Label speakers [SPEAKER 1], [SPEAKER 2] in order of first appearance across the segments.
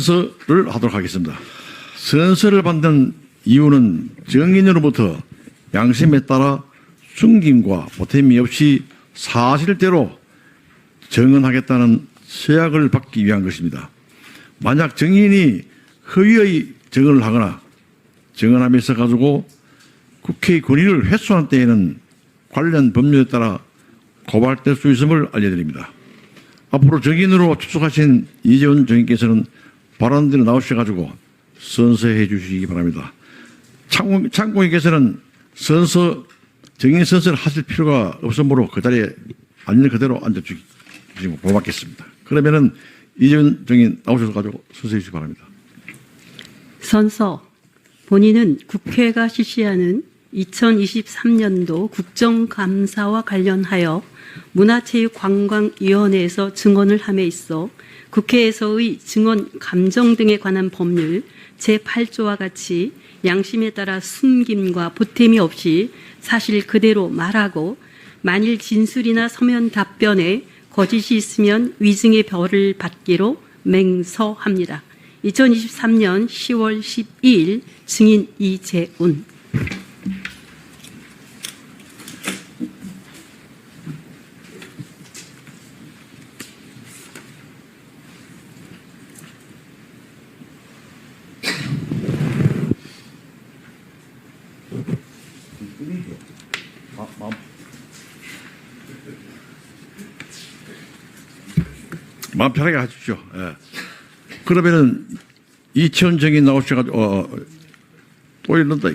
[SPEAKER 1] 선서를 하도록 하겠습니다. 선서를 받는 이유는 정인으로부터 양심에 따라 숨김과 보탬이 없이 사실대로 정언하겠다는 서약을 받기 위한 것입니다. 만약 정인이 허위의 정언을 하거나 정언함에 있어 가지고 국회의 권위를 훼손한 때에는 관련 법률에 따라 고발될 수 있음을 알려드립니다. 앞으로 정인으로 출석하신 이재훈 정인께서는 발언대로 나오셔가지고 선서해 주시기 바랍니다. 참고인께서는 정인 선서를 하실 필요가 없으므로 그 자리에 앉는 그대로 앉아주시고 고맙겠습니다. 그러면은 이재훈 정인 나오셔가지고 선서해 주시기 바랍니다.
[SPEAKER 2] 선서. 본인은 국회가 실시하는 2023년도 국정감사와 관련하여 문화체육관광위원회에서 증언을 함에 있어 국회에서의 증언 감정 등에 관한 법률 제8조와 같이 양심에 따라 숨김과 보탬이 없이 사실 그대로 말하고 만일 진술이나 서면 답변에 거짓이 있으면 위증의 벌을 받기로 맹서합니다. 2023년 10월 12일 증인 이재훈.
[SPEAKER 1] 마음 편하게 하십시오. 예. 그러면은 이천 정인 나오셔가지고 또 이런다.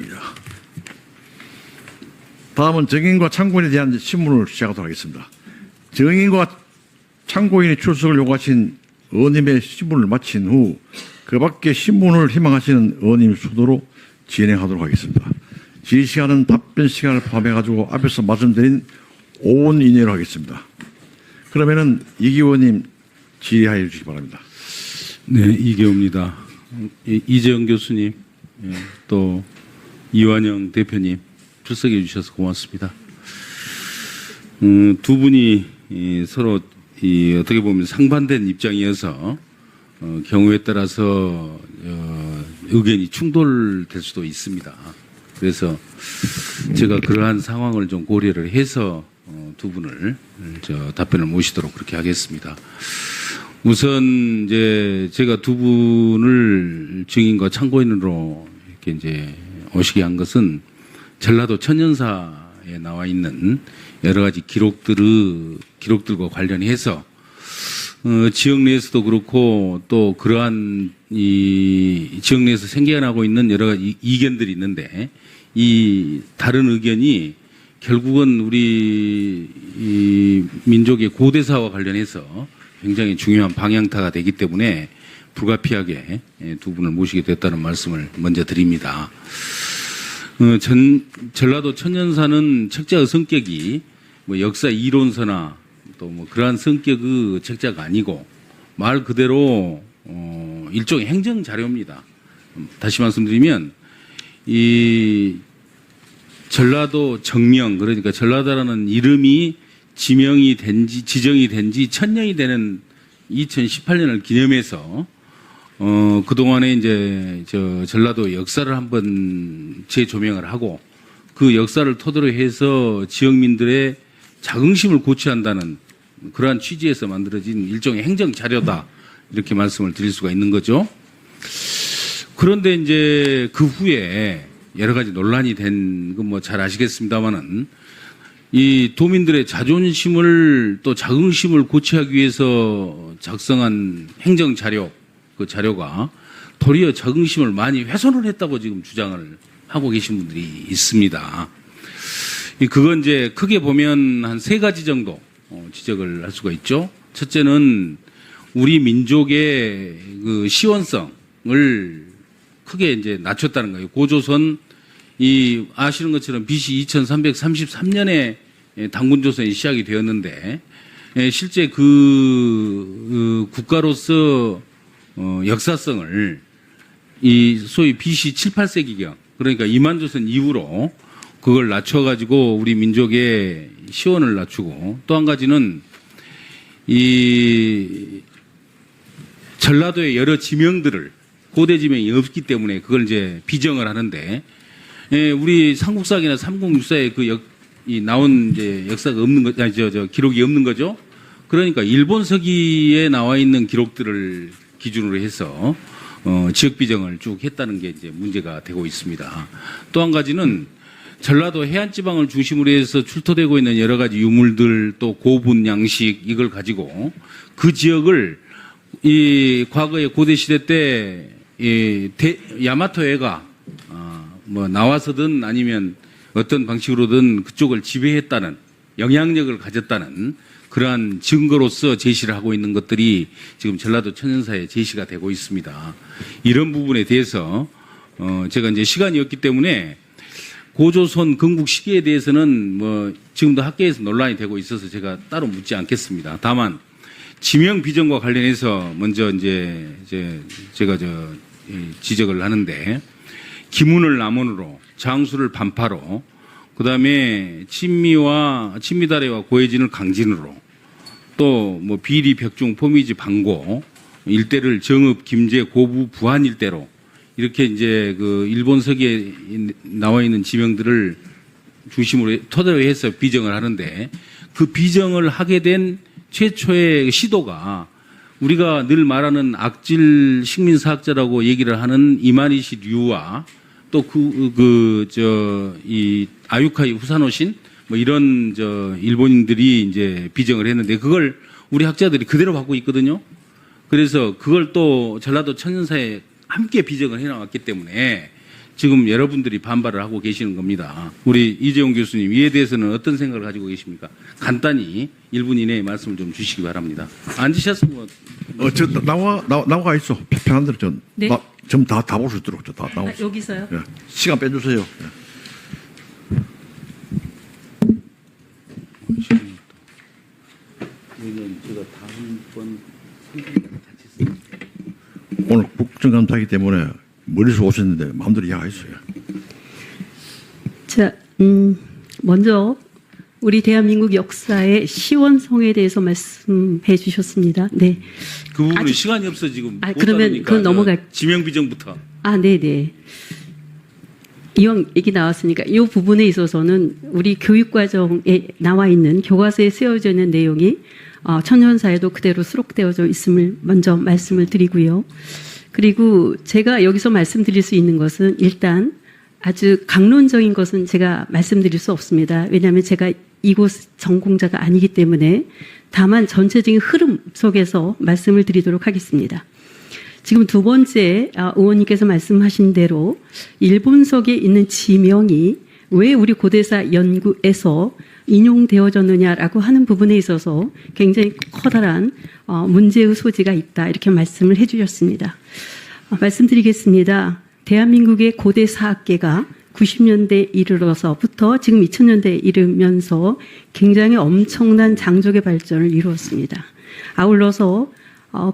[SPEAKER 1] 다음은 정인과 참고인에 대한 신문을 시작하도록 하겠습니다. 정인과 참고인의 출석을 요구하신 의원님의 신문을 마친 후 그 밖에 신문을 희망하시는 의원님 수도로 진행하도록 하겠습니다. 질의 시간은 답변 시간을 포함해가지고 앞에서 말씀드린 5분 이내로 하겠습니다. 그러면은 이기 의원님 질의하여 주시기 바랍니다.
[SPEAKER 3] 네, 이계호입니다. 이재영 교수님, 또 이완영 대표님 출석해 주셔서 고맙습니다. 두 분이 서로 어떻게 보면 상반된 입장이어서 경우에 따라서 의견이 충돌될 수도 있습니다. 그래서 제가 그러한 상황을 좀 고려를 해서 두 분을 답변을 모시도록 그렇게 하겠습니다. 우선 이제 제가 두 분을 증인과 참고인으로 이렇게 이제 오시게 한 것은 전라도 천연사에 나와 있는 여러 가지 기록들과 관련해서 지역 내에서도 그렇고 또 그러한 이 지역 내에서 생겨나고 있는 여러 가지 이견들이 있는데 이 다른 의견이 결국은 우리 이 민족의 고대사와 관련해서 굉장히 중요한 방향타가 되기 때문에 불가피하게 두 분을 모시게 됐다는 말씀을 먼저 드립니다. 전라도 천연사는 책자의 성격이 뭐 역사 이론서나 또 뭐 그러한 성격의 책자가 아니고 말 그대로 일종의 행정 자료입니다. 다시 말씀드리면 이 전라도 정명, 그러니까 전라도라는 이름이 지정이 된 지 1000년이 되는 2018년을 기념해서 그동안에 이제 전라도 역사를 한번 재조명을 하고 그 역사를 토대로 해서 지역민들의 자긍심을 고취한다는 그러한 취지에서 만들어진 일종의 행정 자료다. 이렇게 말씀을 드릴 수가 있는 거죠. 그런데 이제 그 후에 여러 가지 논란이 된 건 뭐 잘 아시겠습니다만은 이 도민들의 자존심을 또 자긍심을 고취하기 위해서 작성한 행정 자료, 그 자료가 도리어 자긍심을 많이 훼손을 했다고 지금 주장을 하고 계신 분들이 있습니다. 그건 이제 크게 보면 한 세 가지 정도 지적을 할 수가 있죠. 첫째는 우리 민족의 그 시원성을 크게 이제 낮췄다는 거예요. 고조선 이 아시는 것처럼 BC 2333년에 당군조선이 시작이 되었는데 실제 그 국가로서 역사성을 이 소위 BC 7, 8세기경 그러니까 이만조선 이후로 그걸 낮춰가지고 우리 민족의 시원을 낮추고 또 한 가지는 이 전라도의 여러 지명들을 고대 지명이 없기 때문에 그걸 이제 비정을 하는데 우리 삼국사기나 삼국유사에 이 나온 이제 역사가 없는 거, 아니 저 기록이 없는 거죠. 그러니까 일본 서기에 나와 있는 기록들을 기준으로 해서 지역 비정을 쭉 했다는 게 이제 문제가 되고 있습니다. 또 한 가지는 전라도 해안 지방을 중심으로 해서 출토되고 있는 여러 가지 유물들 또 고분 양식 이걸 가지고 그 지역을 이 과거의 고대 시대 때 야마토해가 뭐 나와서든 아니면 어떤 방식으로든 그쪽을 지배했다는 영향력을 가졌다는 그러한 증거로서 제시를 하고 있는 것들이 지금 전라도 천연사에 제시가 되고 있습니다. 이런 부분에 대해서 제가 이제 시간이 없기 때문에 고조선 건국 시기에 대해서는 뭐 지금도 학계에서 논란이 되고 있어서 제가 따로 묻지 않겠습니다. 다만 지명 비정과 관련해서 먼저 이제 제가 지적을 하는데 기문을 남원으로 장수를 반파로 그다음에 친미다래와 고해진을 강진으로 또 뭐 비리 벽중 포미지 방고 일대를 정읍 김제 고부 부안 일대로 이렇게 이제 그 일본 서기에 나와 있는 지명들을 중심으로 토대로 해서 비정을 하는데 그 비정을 하게 된 최초의 시도가 우리가 늘 말하는 악질 식민사학자라고 얘기를 하는 이마니시 류와 또 이 아유카이 후사노신 뭐 이런 일본인들이 이제 비정을 했는데 그걸 우리 학자들이 그대로 갖고 있거든요. 그래서 그걸 또 전라도 천연사에 함께 비정을 해나왔기 때문에 지금 여러분들이 반발을 하고 계시는 겁니다. 우리 이재용 교수님 이에 대해서는 어떤 생각을 가지고 계십니까? 간단히 1분 이내에 말씀을 좀 주시기 바랍니다. 앉으셔서 뭐.
[SPEAKER 1] 나와 있어. 편한 대로
[SPEAKER 2] 네?
[SPEAKER 1] 좀 다 볼 수 있도록 다 나와.
[SPEAKER 2] 여기서요?
[SPEAKER 1] 예. 시간 빼주세요. 예.
[SPEAKER 3] 제가 다음번
[SPEAKER 1] 오늘 국정감사이기 때문에 멀리서 오셨는데 마음대로 이야기했어요.
[SPEAKER 2] 자, 먼저 우리 대한민국 역사의 시원성에 대해서 말씀해 주셨습니다. 네.
[SPEAKER 3] 그 부분은 시간이 없어 지금. 못
[SPEAKER 2] 그러면
[SPEAKER 3] 다루니까
[SPEAKER 2] 그건 넘어갈.
[SPEAKER 3] 지명 비정부터.
[SPEAKER 2] 네네. 이왕 얘기 나왔으니까 이 부분에 있어서는 우리 교육과정에 나와 있는 교과서에 쓰여져 있는 내용이 천연사에도 그대로 수록되어져 있음을 먼저 말씀을 드리고요. 그리고 제가 여기서 말씀드릴 수 있는 것은 일단 아주 강론적인 것은 제가 말씀드릴 수 없습니다. 왜냐하면 제가 이곳 전공자가 아니기 때문에 다만 전체적인 흐름 속에서 말씀을 드리도록 하겠습니다. 지금 두 번째 의원님께서 말씀하신 대로 일본석에 있는 지명이 왜 우리 고대사 연구에서 인용되어졌느냐라고 하는 부분에 있어서 굉장히 커다란 문제의 소지가 있다 이렇게 말씀을 해주셨습니다. 말씀드리겠습니다. 대한민국의 고대 사학계가 90년대에 이르러서부터 지금 2000년대에 이르면서 굉장히 엄청난 장족의 발전을 이루었습니다. 아울러서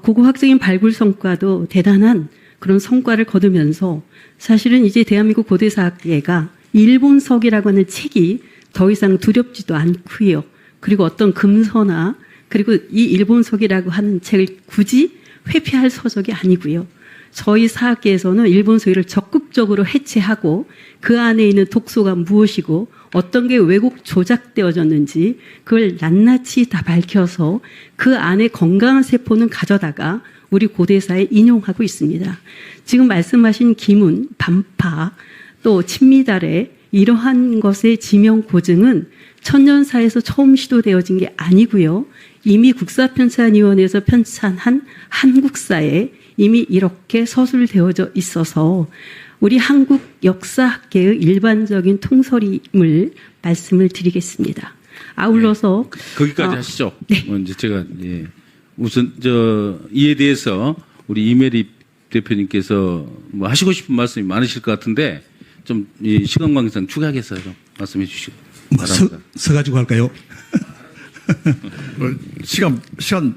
[SPEAKER 2] 고고학적인 발굴 성과도 대단한 그런 성과를 거두면서 사실은 이제 대한민국 고대 사학계가 일본석이라고 하는 책이 더 이상 두렵지도 않고요. 그리고 어떤 금서나 그리고 이 일본석이라고 하는 책을 굳이 회피할 서적이 아니고요. 저희 사학계에서는 일본서기를 적극적으로 해체하고 그 안에 있는 독소가 무엇이고 어떤 게 왜곡 조작되어졌는지 그걸 낱낱이 다 밝혀서 그 안에 건강한 세포는 가져다가 우리 고대사에 인용하고 있습니다. 지금 말씀하신 기문, 반파, 또 친미달의 이러한 것의 지명 고증은 천년사에서 처음 시도되어진 게 아니고요. 이미 국사편찬위원회에서 편찬한 한국사에 이미 이렇게 서술되어져 있어서 우리 한국 역사학계의 일반적인 통설임을 말씀을 드리겠습니다. 아울러서
[SPEAKER 3] 거기까지 하시죠.
[SPEAKER 2] 네.
[SPEAKER 3] 이제 제가 우선 이에 대해서 우리 이메리 대표님께서 뭐 하시고 싶은 말씀이 많으실 것 같은데 좀 이 시간 관계상 추가해서 좀 말씀해 주시고 바랍니다.
[SPEAKER 4] 서가지고 할까요?
[SPEAKER 1] 시간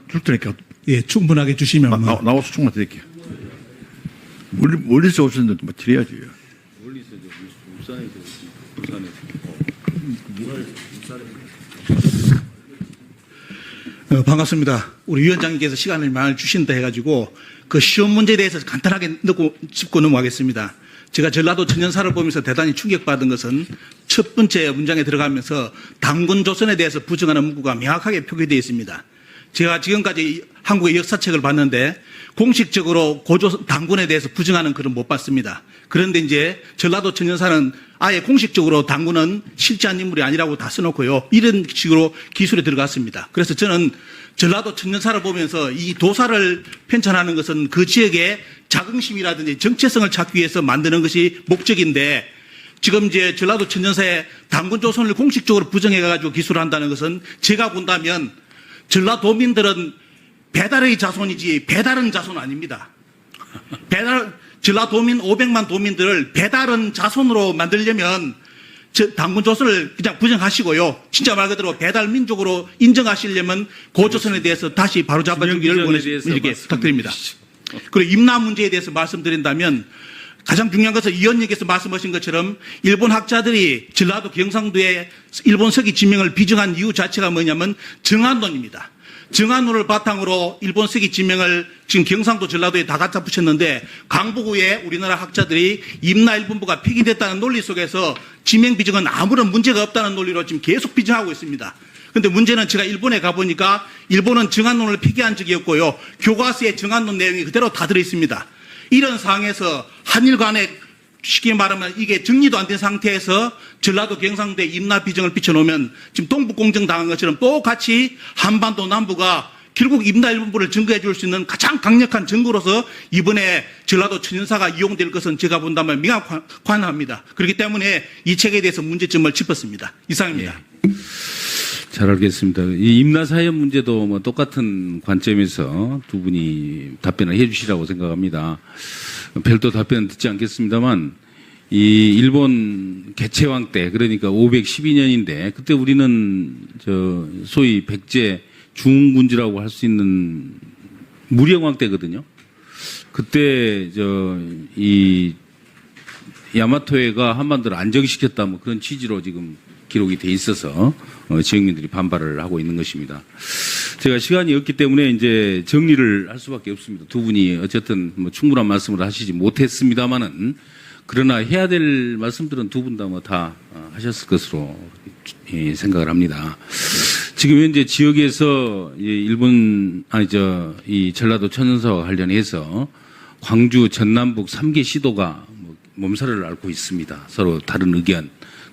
[SPEAKER 1] 줄 테니까
[SPEAKER 4] 예, 충분하게 주시면
[SPEAKER 1] 나와서 충분히 드릴게요. 멀리서 오셨는데 뭐 드려야지.
[SPEAKER 3] 멀리서 울산에서
[SPEAKER 4] 반갑습니다. 우리 위원장님께서 시간을 많이 주신다 해가지고 그 시험 문제에 대해서 간단하게 짚고 넘어가겠습니다. 제가 전라도 천연사를 보면서 대단히 충격받은 것은 첫 번째 문장에 들어가면서 당군 조선에 대해서 부정하는 문구가 명확하게 표기되어 있습니다. 제가 지금까지 한국의 역사책을 봤는데 공식적으로 당군에 대해서 부정하는 글은 못 봤습니다. 그런데 이제 전라도 천연사는 아예 공식적으로 당군은 실제한 인물이 아니라고 다 써놓고요. 이런 식으로 기술에 들어갔습니다. 그래서 저는 전라도 천연사를 보면서 이 도사를 편찬하는 것은 그 지역의 자긍심이라든지 정체성을 찾기 위해서 만드는 것이 목적인데 지금 이제 전라도 천연사에 당군 조선을 공식적으로 부정해가지고 기술을 한다는 것은 제가 본다면 전라도민들은 배달의 자손이지 배달은 자손 아닙니다. 전라도민 500만 도민들을 배달은 자손으로 만들려면 당군 조선을 그냥 부정하시고요. 진짜 말 그대로 배달 민족으로 인정하시려면 고조선에 대해서 다시 바로잡아주기를 이렇게 부탁드립니다. 그리고 임나 문제에 대해서 말씀드린다면 가장 중요한 것은 이 의원님께서 말씀하신 것처럼 일본 학자들이 전라도 경상도에 일본 서기 지명을 비정한 이유 자체가 뭐냐면 정한론입니다. 정한론을 바탕으로 일본 서기 지명을 지금 경상도 전라도에 다 갖다 붙였는데 강북구에 우리나라 학자들이 임나 일본부가 폐기됐다는 논리 속에서 지명 비정은 아무런 문제가 없다는 논리로 지금 계속 비정하고 있습니다. 그런데 문제는 제가 일본에 가보니까 일본은 정한론을 폐기한 적이 없고요. 교과서에 정한론 내용이 그대로 다 들어있습니다. 이런 상황에서 한일 간에 쉽게 말하면 이게 정리도 안 된 상태에서 전라도 경상도에 임나 비정을 비춰놓으면 지금 동북공정 당한 것처럼 똑같이 한반도 남부가 결국 임나 일본부를 증거해 줄 수 있는 가장 강력한 증거로서 이번에 전라도 천연사가 이용될 것은 제가 본다면 명확합니다. 그렇기 때문에 이 책에 대해서 문제점을 짚었습니다. 이상입니다.
[SPEAKER 3] 예. 잘 알겠습니다. 이 임나 사연 문제도 뭐 똑같은 관점에서 두 분이 답변을 해 주시라고 생각합니다. 별도 답변은 듣지 않겠습니다만 이 일본 개체왕 때 그러니까 512년인데 그때 우리는 소위 백제 중군주라고 할 수 있는 무령왕 때거든요. 그때 이 야마토해가 한반도를 안정시켰다 뭐 그런 취지로 지금 기록이 돼 있어서 지역민들이 반발을 하고 있는 것입니다. 제가 시간이 없기 때문에 이제 정리를 할 수밖에 없습니다. 두 분이 어쨌든 뭐 충분한 말씀을 하시지 못했습니다만은 그러나 해야 될 말씀들은 두 분 다 뭐 다 하셨을 것으로 생각을 합니다. 지금 현재 지역에서 이 전라도 천연사와 관련해서 광주 전남북 3개 시도가 몸살을 앓고 있습니다. 서로 다른 의견.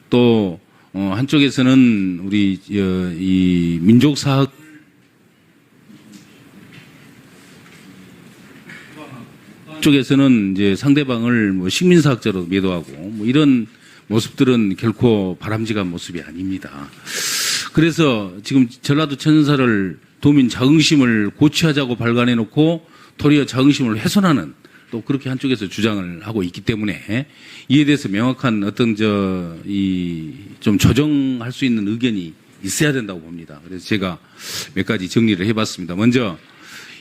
[SPEAKER 3] 또 한쪽에서는 우리 이 민족사학 쪽에서는 이제 상대방을 뭐 식민사학자로 매도하고 뭐 이런 모습들은 결코 바람직한 모습이 아닙니다. 그래서 지금 전라도 천연사를 도민 자긍심을 고취하자고 발간해 놓고 도리어 자긍심을 훼손하는 또 그렇게 한쪽에서 주장을 하고 있기 때문에 이에 대해서 명확한 어떤 좀 조정할 수 있는 의견이 있어야 된다고 봅니다. 그래서 제가 몇 가지 정리를 해봤습니다. 먼저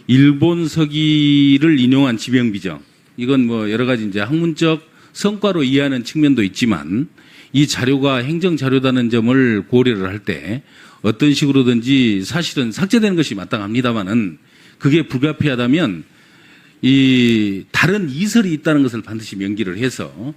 [SPEAKER 3] 일본 서기를 인용한 지명 비정. 이건 뭐 여러 가지 이제 학문적 성과로 이해하는 측면도 있지만 이 자료가 행정 자료다는 점을 고려를 할 때 어떤 식으로든지 사실은 삭제되는 것이 마땅합니다만은 그게 불가피하다면 이 다른 이설이 있다는 것을 반드시 명기를 해서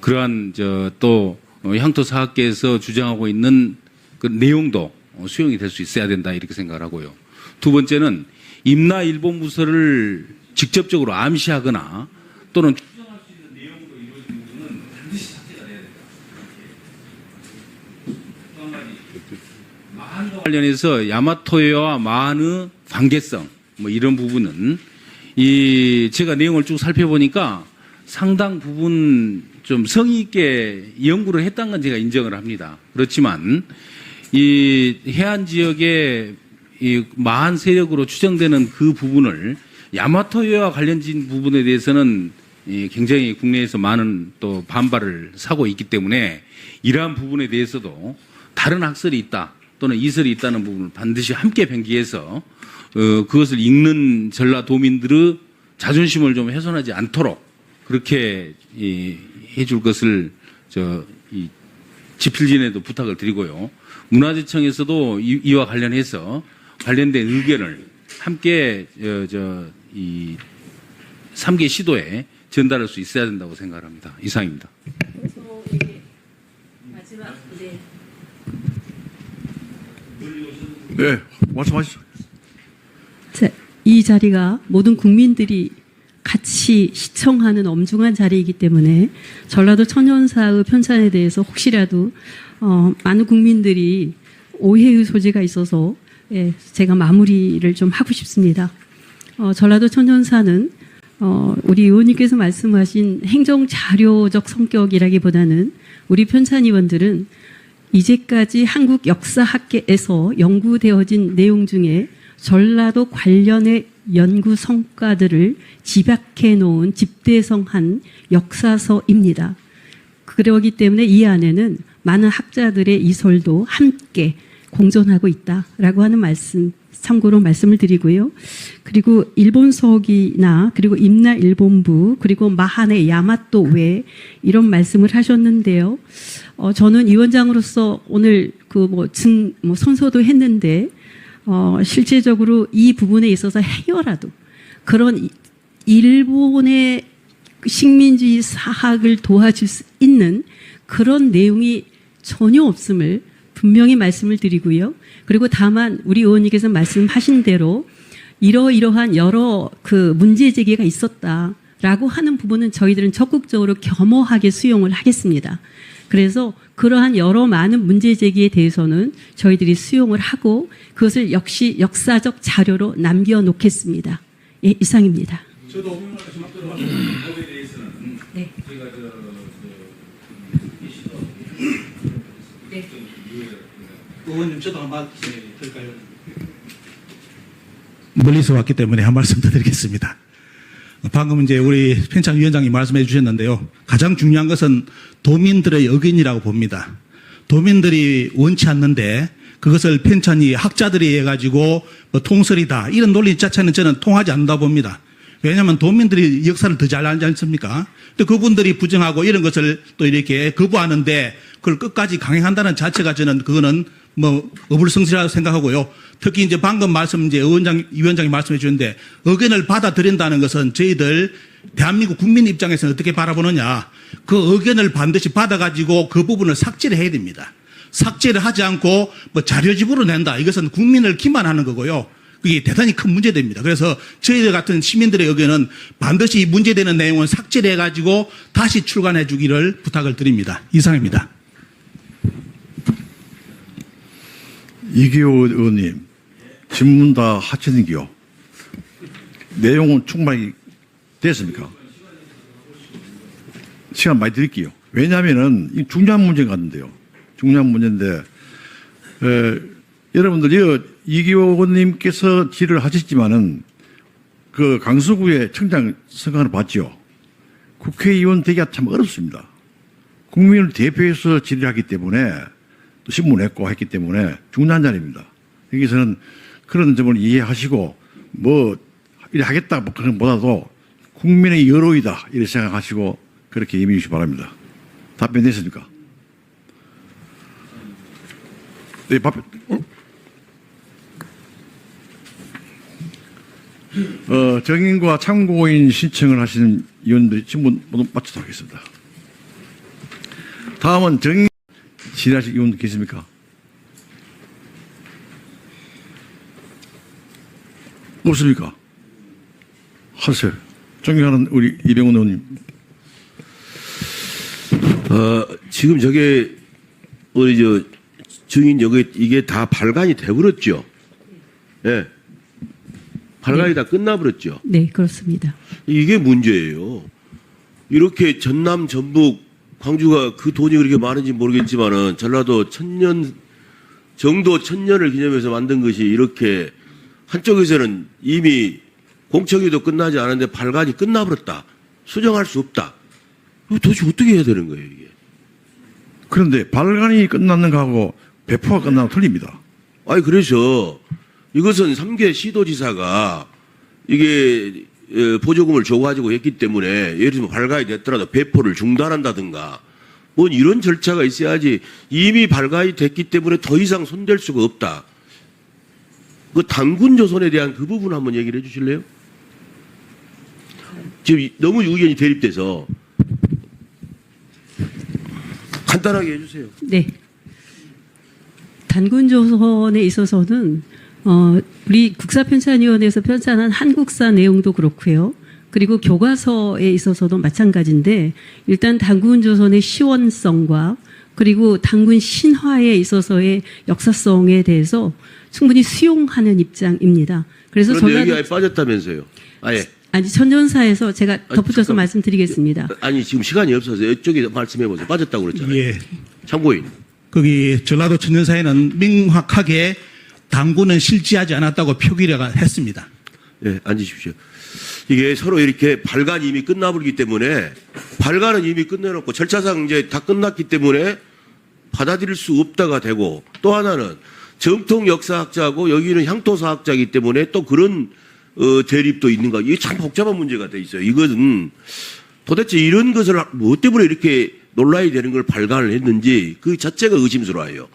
[SPEAKER 3] 그러한 또 향토 사학계에서 주장하고 있는 그 내용도 수용이 될 수 있어야 된다 이렇게 생각을 하고요. 두 번째는 임나 일본 부서를 직접적으로 암시하거나 또는 추정할 수 있는 내용으로 이루어진 부분은 반드시 삭제가 돼야 된다. 또 한 가지 마한과 관련해서 야마토해와 마한의 관계성 뭐 이런 부분은 제가 내용을 쭉 살펴보니까 상당 부분 좀 성의 있게 연구를 했다는 건 제가 인정을 합니다. 그렇지만 이 해안 지역의 이 마한 세력으로 추정되는 그 부분을 야마토해와 관련된 부분에 대해서는 굉장히 국내에서 많은 또 반발을 사고 있기 때문에 이러한 부분에 대해서도 다른 학설이 있다 또는 이설이 있다는 부분을 반드시 함께 병기해서 그것을 읽는 전라도민들의 자존심을 좀 훼손하지 않도록 그렇게 해줄 것을 집필진에도 부탁을 드리고요. 문화재청에서도 이와 관련해서 관련된 의견을 함께 이 3개 시도에 전달할 수 있어야 된다고 생각합니다. 이상입니다.
[SPEAKER 2] 마지막 네.
[SPEAKER 1] 네, 말씀하시죠.
[SPEAKER 2] 자, 이 자리가 모든 국민들이 같이 시청하는 엄중한 자리이기 때문에 전라도 천연사의 편찬에 대해서 혹시라도 많은 국민들이 오해의 소지가 있어서 예, 제가 마무리를 좀 하고 싶습니다. 전라도 천연사는 우리 의원님께서 말씀하신 행정자료적 성격이라기보다는 우리 편찬위원들은 이제까지 한국 역사학계에서 연구되어진 내용 중에 전라도 관련의 연구 성과들을 집약해 놓은 집대성한 역사서입니다. 그러기 때문에 이 안에는 많은 학자들의 이설도 함께 공존하고 있다라고 하는 말씀, 참고로 말씀을 드리고요. 그리고 일본서기나 그리고 임나 일본부 그리고 마하네 야마토 외 이런 말씀을 하셨는데요. 저는 위원장으로서 오늘 선서도 했는데 실제적으로 이 부분에 있어서 해여라도 그런 일본의 식민주의 사학을 도와줄 수 있는 그런 내용이 전혀 없음을 분명히 말씀을 드리고요. 그리고 다만 우리 의원님께서 말씀하신 대로 이러이러한 여러 문제 제기가 있었다라고 하는 부분은 저희들은 적극적으로 겸허하게 수용을 하겠습니다. 그래서 그러한 여러 많은 문제 제기에 대해서는 저희들이 수용을 하고 그것을 역시 역사적 자료로 남겨놓겠습니다. 예, 이상입니다.
[SPEAKER 3] 저도 법에 대해서는
[SPEAKER 2] 네.
[SPEAKER 3] 제가
[SPEAKER 2] 네.
[SPEAKER 4] 의원님 저도 한번 들까요?
[SPEAKER 5] 멀리서 왔기 때문에 한 말씀 더 드리겠습니다. 방금 이제 우리 편찬위원장이 말씀해 주셨는데요. 가장 중요한 것은 도민들의 의견이라고 봅니다. 도민들이 원치 않는데 그것을 편찬이 학자들이 해가지고 통설이다 이런 논리 자체는 저는 통하지 않는다 봅니다. 왜냐하면 도민들이 역사를 더 잘 알지 않습니까? 근데 그분들이 부정하고 이런 것을 또 이렇게 거부하는데 그걸 끝까지 강행한다는 자체가 저는 그거는 어불성설이라고 생각하고요. 특히 이제 방금 위원장이 말씀해 주는데 의견을 받아들인다는 것은 저희들 대한민국 국민 입장에서는 어떻게 바라보느냐. 그 의견을 반드시 받아가지고 그 부분을 삭제를 해야 됩니다. 삭제를 하지 않고 자료집으로 낸다. 이것은 국민을 기만하는 거고요. 그게 대단히 큰 문제됩니다. 그래서 저희들 같은 시민들의 의견은 반드시 문제되는 내용은 삭제를 해가지고 다시 출간해 주기를 부탁을 드립니다. 이상입니다.
[SPEAKER 1] 이기호 의원님, 질문 다 하시는기요. 내용은 충분히 됐습니까? 시간 많이 드릴게요. 왜냐하면은 이 중요한 문제 같은데요. 중요한 문제인데 여러분들 이기호 의원님께서 질의를 하셨지만은 그 강서구의 청장 선거를 봤죠. 국회의원 되기가 참 어렵습니다. 국민을 대표해서 질의하기 때문에 또 신문했고 했기 때문에 중요한 자리입니다. 여기서는 그런 점을 이해하시고 이래 하겠다 그런 것보다도 국민의 여로이다 이렇게 생각하시고 그렇게 임해 주시기 바랍니다. 답변 됐습니까? 네, 정인과 참고인 신청을 하시는 의원들이 질문 모두 마치도록 하겠습니다. 다음은 정인 질의하실 의원 계십니까? 없습니까? 하세요. 존경하는 우리 이병훈 의원님.
[SPEAKER 6] 지금 저게 우리 증인 여기 이게 다 발간이 돼버렸죠. 예. 발간이 다 끝나버렸죠.
[SPEAKER 2] 네, 그렇습니다.
[SPEAKER 6] 이게 문제예요. 이렇게 전남, 전북, 광주가 그 돈이 그렇게 많은지 모르겠지만은 전라도 천년을 기념해서 만든 것이 이렇게 한쪽에서는 이미 공청회도 끝나지 않았는데 발간이 끝나버렸다. 수정할 수 없다. 이거 도대체 어떻게 해야 되는 거예요, 이게?
[SPEAKER 1] 그런데 발간이 끝났는 거하고 배포가 끝나는 거 틀립니다.
[SPEAKER 6] 아니, 그래서 이것은 3개 시도지사가 이게 보조금을 줘가지고 했기 때문에 예를 들면 발간이 됐더라도 배포를 중단한다든가 뭐 이런 절차가 있어야지 이미 발간이 됐기 때문에 더 이상 손댈 수가 없다. 그 단군 조선에 대한 그 부분 한번 얘기를 해 주실래요? 지금 너무 의견이 대립돼서 간단하게 해주세요.
[SPEAKER 2] 네. 단군 조선에 있어서는 우리 국사편찬위원회에서 편찬한 한국사 내용도 그렇고요. 그리고 교과서에 있어서도 마찬가지인데 일단 단군 조선의 시원성과 그리고 단군 신화에 있어서의 역사성에 대해서 충분히 수용하는 입장입니다. 그래서
[SPEAKER 6] 그런데 여기
[SPEAKER 2] 전라도
[SPEAKER 6] 아예 빠졌다면서요. 아예.
[SPEAKER 2] 아니 천전사에서 제가 덧붙여서 말씀드리겠습니다.
[SPEAKER 6] 아니 지금 시간이 없어서 이쪽에 말씀해 보세요. 빠졌다고 그랬잖아요.
[SPEAKER 5] 예.
[SPEAKER 6] 참고인.
[SPEAKER 5] 거기 전라도 천년사에는 명확하게 당군은 실지하지 않았다고 표기를 했습니다.
[SPEAKER 6] 예, 앉으십시오. 이게 서로 이렇게 발간이 이미 끝나버리기 때문에 발간은 이미 끝내놓고 절차상 이제 다 끝났기 때문에 받아들일 수 없다가 되고 또 하나는 정통 역사학자고 여기는 향토사학자이기 때문에 또 그런 대립도 있는가. 이게 참 복잡한 문제가 돼 있어요. 이것은 도대체 이런 것을 무엇 때문에 이렇게 논란이 되는 걸 발간을 했는지 그 자체가 의심스러워요.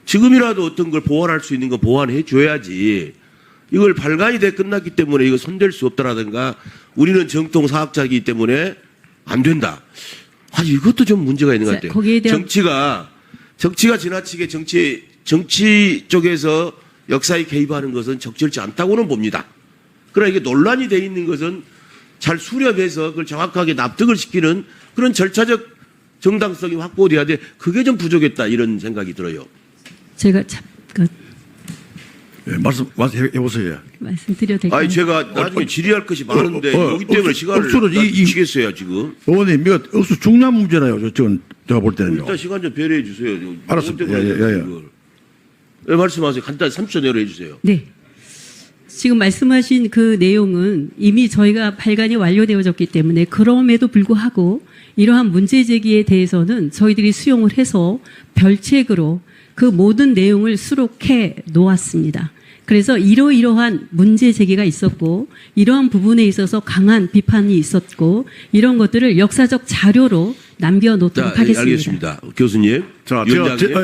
[SPEAKER 6] 지금이라도 어떤 걸 보완할 수 있는 거 보완해 줘야지. 이걸 발간이 돼 끝났기 때문에 이거 손댈 수 없다라든가 우리는 정통 사학자이기 때문에 안 된다. 아, 이것도 좀 문제가 있는 것 같아요.
[SPEAKER 2] 거기에 대한
[SPEAKER 6] 정치가 지나치게 정치 쪽에서 역사에 개입하는 것은 적절치 않다고는 봅니다. 그러나 이게 논란이 돼 있는 것은 잘 수렴해서 그걸 정확하게 납득을 시키는 그런 절차적 정당성이 확보돼야 돼. 그게 좀 부족했다 이런 생각이 들어요.
[SPEAKER 2] 제가 잠깐
[SPEAKER 1] 예, 말씀해보세요.
[SPEAKER 2] 말씀드려도 될까요?
[SPEAKER 6] 아니 제가 나중에 질의할 것이 많은데 여기 때문에 시간을
[SPEAKER 1] 억수로
[SPEAKER 6] 주시겠어요 지금.
[SPEAKER 1] 의원님, 이거 억수 중요한 문제라요. 저건 제가 볼 때는요.
[SPEAKER 6] 일단 시간 좀 배려해 주세요.
[SPEAKER 1] 알았습니다.
[SPEAKER 6] 네, 말씀하세요. 간단히 3초 내로 해주세요.
[SPEAKER 2] 네. 지금 말씀하신 그 내용은 이미 저희가 발간이 완료되어졌기 때문에 그럼에도 불구하고 이러한 문제 제기에 대해서는 저희들이 수용을 해서 별책으로 그 모든 내용을 수록해 놓았습니다. 그래서 이러이러한 문제 제기가 있었고 이러한 부분에 있어서 강한 비판이 있었고 이런 것들을 역사적 자료로 남겨놓도록 하겠습니다.
[SPEAKER 6] 알겠습니다. 교수님.
[SPEAKER 1] 자,
[SPEAKER 6] 위원장님.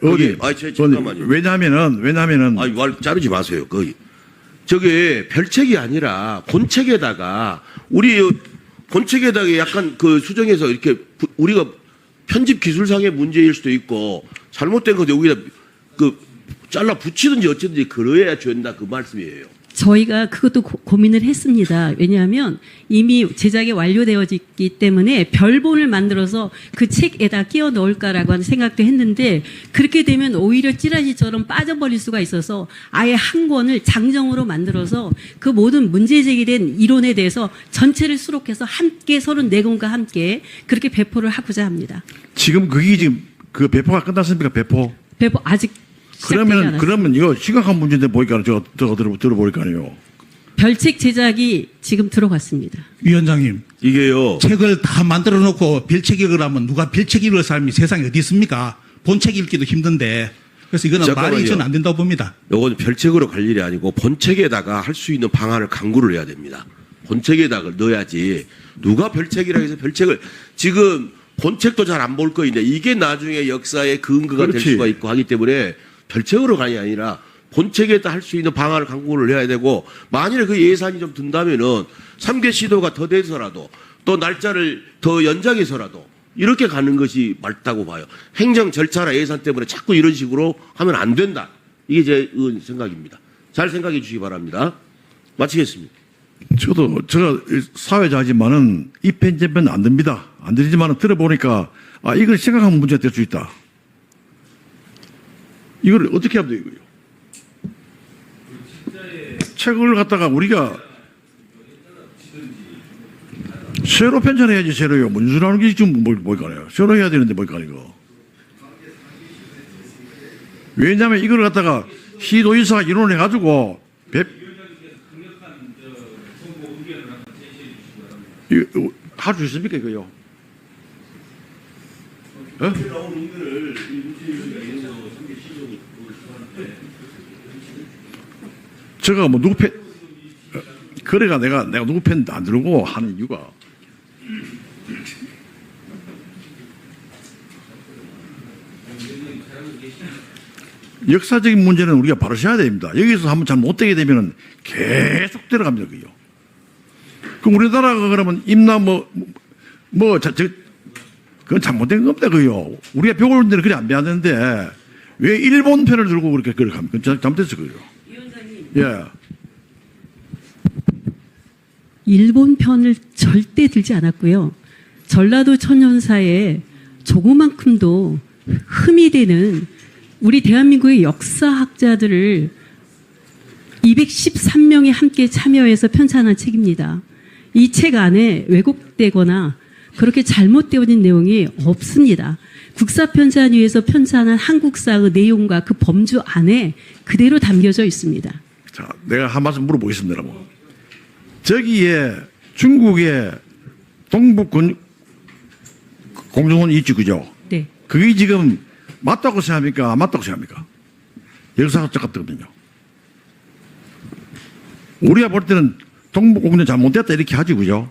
[SPEAKER 1] 의원님.
[SPEAKER 6] 잠깐만요.
[SPEAKER 1] 왜냐하면은
[SPEAKER 6] 아니, 말 자르지 마세요. 거기. 저게 별책이 아니라 본책에다가 우리 본책에다가 약간 그 수정해서 이렇게 우리가 편집 기술상의 문제일 수도 있고 잘못된 거 여기다 그 잘라 붙이든지 어쨌든지 그래야 된다 그 말씀이에요.
[SPEAKER 2] 저희가 그것도 고민을 했습니다. 왜냐하면 이미 제작이 완료되어졌기 때문에 별본을 만들어서 그 책에다 끼워 넣을까라고 하는 생각도 했는데 그렇게 되면 오히려 찌라시처럼 빠져버릴 수가 있어서 아예 한 권을 장정으로 만들어서 그 모든 문제 제기된 이론에 대해서 전체를 수록해서 함께 34권과 함께 그렇게 배포를 하고자 합니다.
[SPEAKER 1] 지금 그게 지금 그 배포가 끝났습니까? 배포
[SPEAKER 2] 아직 시작되지 않았습니다.
[SPEAKER 1] 그러면 이거 심각한 문제인데 보니까 저거 들어보니까요.
[SPEAKER 2] 별책 제작이 지금 들어갔습니다.
[SPEAKER 5] 위원장님,
[SPEAKER 6] 이게요.
[SPEAKER 5] 책을 다 만들어 놓고 별책 읽으라면 누가 별책 읽을 사람이 세상에 어디 있습니까? 본책 읽기도 힘든데. 그래서 이거는
[SPEAKER 6] 잠깐만요.
[SPEAKER 5] 말이 저는 안 된다고 봅니다.
[SPEAKER 6] 요건 별책으로 갈 일이 아니고 본책에다가 할 수 있는 방안을 강구를 해야 됩니다. 본책에다가 넣어야지. 누가 별책이라 해서 별책을 지금 본책도 잘 안 볼 거인데 이게 나중에 역사의 근거가 될
[SPEAKER 1] 그렇지.
[SPEAKER 6] 수가 있고 하기 때문에 별책으로 가니 아니라 본책에다 할 수 있는 방안을 강구를 해야 되고 만일에 그 예산이 좀 든다면은 3개 시도가 더 돼서라도 또 날짜를 더 연장해서라도 이렇게 가는 것이 맞다고 봐요. 행정 절차나 예산 때문에 자꾸 이런 식으로 하면 안 된다. 이게 제 생각입니다. 잘 생각해 주시기 바랍니다. 마치겠습니다.
[SPEAKER 1] 제가 사회자지만은 이 편집은 안 됩니다. 안 되지만은 들어보니까 아 이걸 심각한 문제가 될 수 있다. 이걸 어떻게 하면 돼요, 이거요? 책을 갖다가 우리가 새로 편찬해야지, 새로요. 문수라는 게 지금 뭘까요? 새로 해야 되는데 뭘까, 이거. 왜냐하면 이걸 갖다가 시도의사가 이론해가지고 이거 할 수 있습니까, 이거요? 어? 제가 뭐 누구 편 그래가 내가 누구 편 안 들고 하는 이유가 역사적인 문제는 우리가 바로 셔야 됩니다. 여기서 한번 잘못되게 되면 계속 들어갑니다. 그요. 그럼 우리나라가 그러면 임나 그건 잘못된 겁니다. 그요. 우리가 배울 데는 그래 안 배웠는데 왜 일본 편을 들고 그렇게 합니까? 그건 잘못됐어. 그요. 예.
[SPEAKER 2] 일본 편을 절대 들지 않았고요. 전라도 천연사에 조그만큼도 흠이 되는 우리 대한민국의 역사학자들을 213명이 함께 참여해서 편찬한 책입니다. 이 책 안에 왜곡되거나 그렇게 잘못되어진 내용이 없습니다. 국사편찬위에서 편찬한 한국사의 내용과 그 범주 안에 그대로 담겨져 있습니다.
[SPEAKER 1] 자, 내가 한 말씀 물어보겠습니다. 저기에 중국의 동북 공정원 있지, 그죠?
[SPEAKER 2] 네.
[SPEAKER 1] 그게 지금 맞다고 생각합니까? 안 맞다고 생각합니까? 역사학자 같거든요. 우리가 볼 때는 동북 공정 잘못됐다 이렇게 하지, 그죠?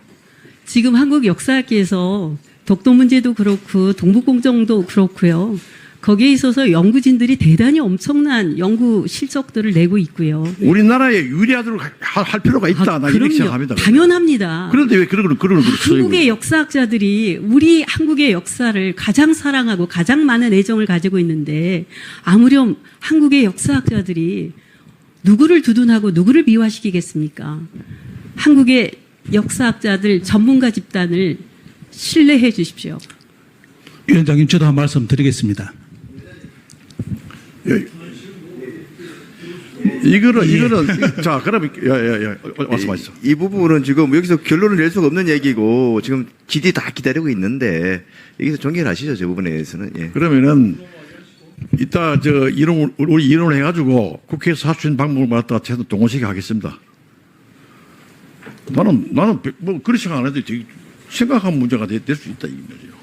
[SPEAKER 2] 지금 한국 역사학계에서 독도 문제도 그렇고 동북공정도 그렇고요. 거기에 있어서 연구진들이 대단히 엄청난 연구 실적들을 내고 있고요.
[SPEAKER 1] 우리나라에 유리하도록 할 필요가 있다. 나 이렇게
[SPEAKER 2] 그럼요.
[SPEAKER 1] 생각합니다.
[SPEAKER 2] 당연합니다.
[SPEAKER 1] 그런데 왜 그런 걸
[SPEAKER 2] 한국의 역사학자들이 우리 한국의 역사를 가장 사랑하고 가장 많은 애정을 가지고 있는데 아무렴 한국의 역사학자들이 누구를 두둔하고 누구를 미화시키겠습니까? 한국의 역사학자들 전문가 집단을 신뢰해 주십시오.
[SPEAKER 5] 위원장님, 저도 한 말씀 드리겠습니다.
[SPEAKER 1] 이거는 자, 그럼 말씀하시죠.
[SPEAKER 7] 이 부분은 지금 여기서 결론을 낼 수가 없는 얘기고 지금 GD 다 기다리고 있는데 여기서 종결하시죠. 저 부분에 대해서는. 예.
[SPEAKER 1] 그러면은 이따 우리 이론을 해가지고 국회에서 할 수 있는 방법을 갖다가 제도 동원시켜 하겠습니다. 나는 뭐 그런 생각 안 해도 생각한 문제가 될 수 있다 이 말이에요.